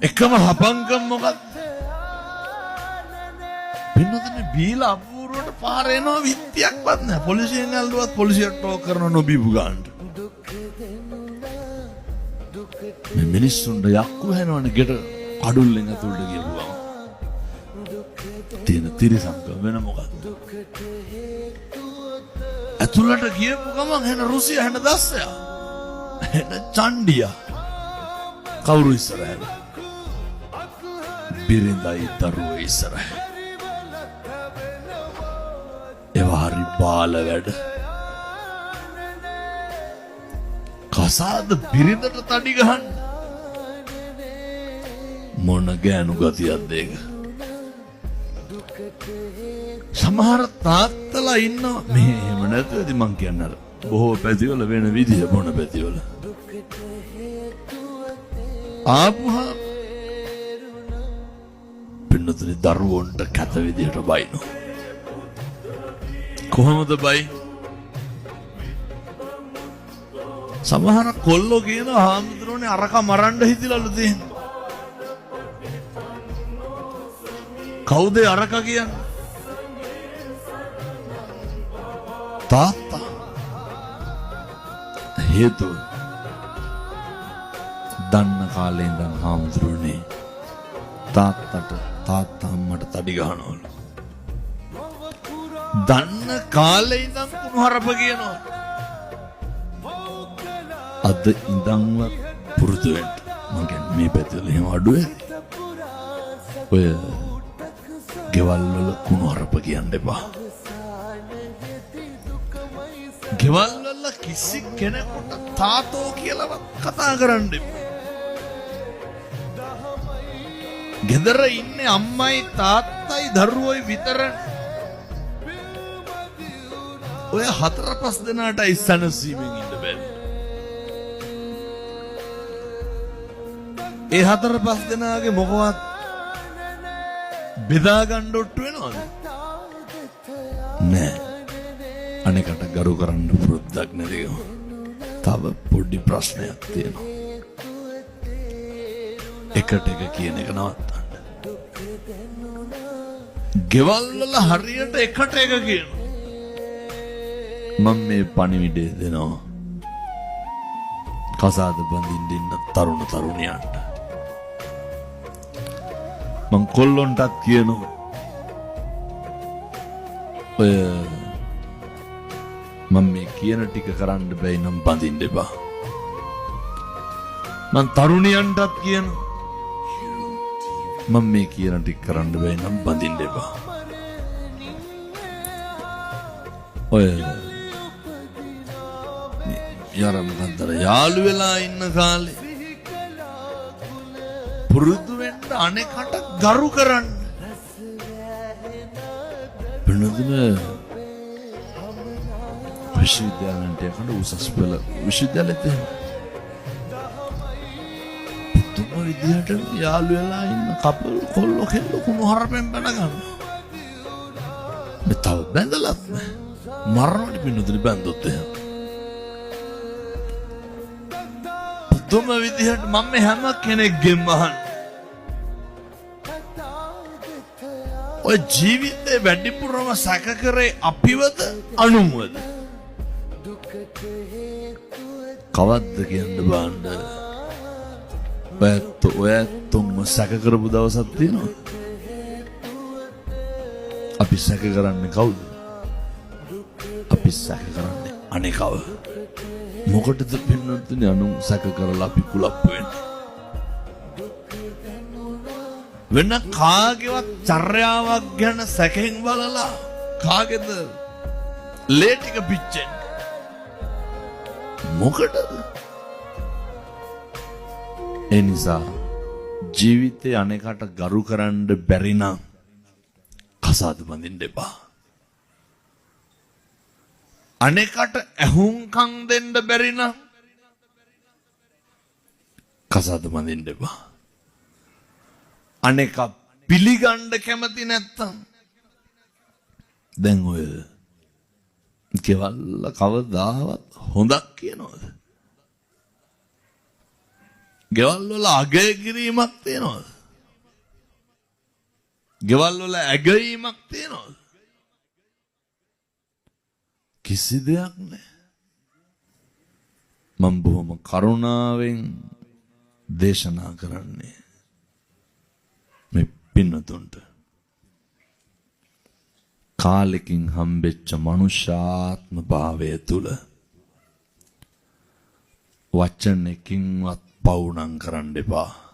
එකම හපංකම් මොකක්ද? පින්නතුනේ බීලා අපූර්වට පාර එනවා විත්තියක්වත් නැහැ. පොලිසියෙන් ඇල්ලුවත් පොලිසියට ටෝක් කරන නොබීපු ගන්නට. මේ මිනිස්සුන්ට යක්කු හැනවනේ ගෙට කඩුල්ලෙන් ඇතුළට ගියපුවා. තියෙන තිරසංකම් වෙන මොකක්ද? ඇතුළට ගියපු ගමන් එන රුසිය එන දස්සයා. එන චණ්ඩියා. කවුරු ඉස්සරහද? බිරිඳයි දරුවෝ ඉස්සරහ. ඒවා හරි බාල වැඩ. කසාද බිරිඳට තඩි ගහන්න මොන ගෑනු ගතියක්ද ඒක? සමහර තාත්තලා ඉන්නවා මේ එහෙම නැතුවද මං කියන්නේ අර බොහෝ පැතිවල වෙන විදිය මොන පැතිවල ආපුහා පින්නතුනි දරුවන්ට කැත විදියට බයිනෝ. කොහොමද බයි? සමහර කොල්ලෝ කියන හාමුදුරුවනේ අරක මරන්න හිතිලලු තියෙන්නේ. කවුද අරක කියන්නේ? තාත්තා. හේතුව දන්න කාලේ ඉඳන් හාමුදුරුවනේ තාත්තා අම්මට තඩි ගහනවලු. දන්න කාලේ ඉඳන් කුණුහරුප කියනවා. අද ඉඳන්වත් පුරුදු වෙන්න. මං කියන්නේ මේ පැත්තවල එහෙම අඩු වෙයි. ඔය ගෙවල් වල කුණුහරුප කියන්න එපා. ගෙවල් වල කිසි කෙනෙකුට තාතෝ කියලාවත් කතා කරන්න එපා. ගෙදර ඉන්නේ අම්මයි තාත්තයි දරුවෝයි විතරයි. ඔය 4-5 දෙනාට ඉස්සනසීමෙන් ඉන්න බෑ. ඒ 4-5 දෙනාගේ මොකවත් බෙදා ගන්න ඔට්ටු වෙනවද? නෑ. අනේකට ගරු කරන්න පුරුද්දක් නැතිව. තව පොඩි ප්‍රශ්නයක් තියෙනවා. එකට එක කියන එක නවත්තන්න. ගෙවල් වල හරියට එකට එක කියනවා. මම මේ පණිවිඩය දෙනවා කසාද බඳින්න ඉන්න තරුණ තරුණියන්ට. මං කොල්ලොන්ටත් කියනවා ඔය මම මේ කියන ටික කරන්න බැයි නම් බඳින්න එපා. මං තරුණියන්ටත් කියනවා මම මේ කියන ටික කරන්න බැයි නම් බඳින්න එපා. ඔය යරමකන්තර යාළු වෙලා ඉන්න කාලේ පුරුදු වෙන්න අනෙකට ගරු කරන්න. වෙනදින විශ්වවිද්‍යාලයට යන උසස් පෙළ විශ්වවිද්‍යාලෙත් පුදුම විදිහට යාළු වෙලා ඉන්න කපල් කොල්ලෝ කෙල්ලෝ කුණුහරුපෙන් බැන ගන්න. මේ තව බැඳලත් මරණට පින්නදින බැඳොත් එහෙම. දුම විදිහට මම හැම කෙනෙක්ගෙම අහන්න. ඔය ජීවිතේ වැඩිපුරම සැක කරේ අපිවද අනුන්වද? කවද්ද කියන්න බාන්න. ඔයත්තුම සැක කරපු දවසක් තියෙනවා. අපි සැක කරන්නේ කවුද? අපි සැක කරන්නේ අනේකව. මොකටද පින්නතුනි අනුන් සැක කරලා අපි කුලප්පු වෙන්නේ? වෙන කාගේවත් චර්යාවක් ගැන සැකෙන් බලලා කාගේද ලේ ටික පිච්චෙන්නේ? මොකටද? ඒ නිසා ජීවිතේ අනේකට ගරු කරන්න බැරි නම් කසාද බඳින්න එපා. අනෙකට ඇහුම්කම් දෙන්න බැරි නම් කසාද බඳින්න එපා. අනෙක පිළිගන්න කැමති නැත්තම් දැන් ඔය ගෙවල් කවදාවත් හොඳක් කියනවද? ගෙවල් වල අගය කිරීමක් තියෙනවද? ගෙවල් වල ඇගීමක් තියෙනවද? කිසි දෙයක් නැහැ. මම බොහොම කරුණාවෙන් දේශනා කරන්නේ මේ පින්නතුන්ට. කාලෙකින් හම්බෙච්ච මනුෂ්‍යාත්ම භාවය තුල වචනකින්වත් පවුනම් කරන්න එපා.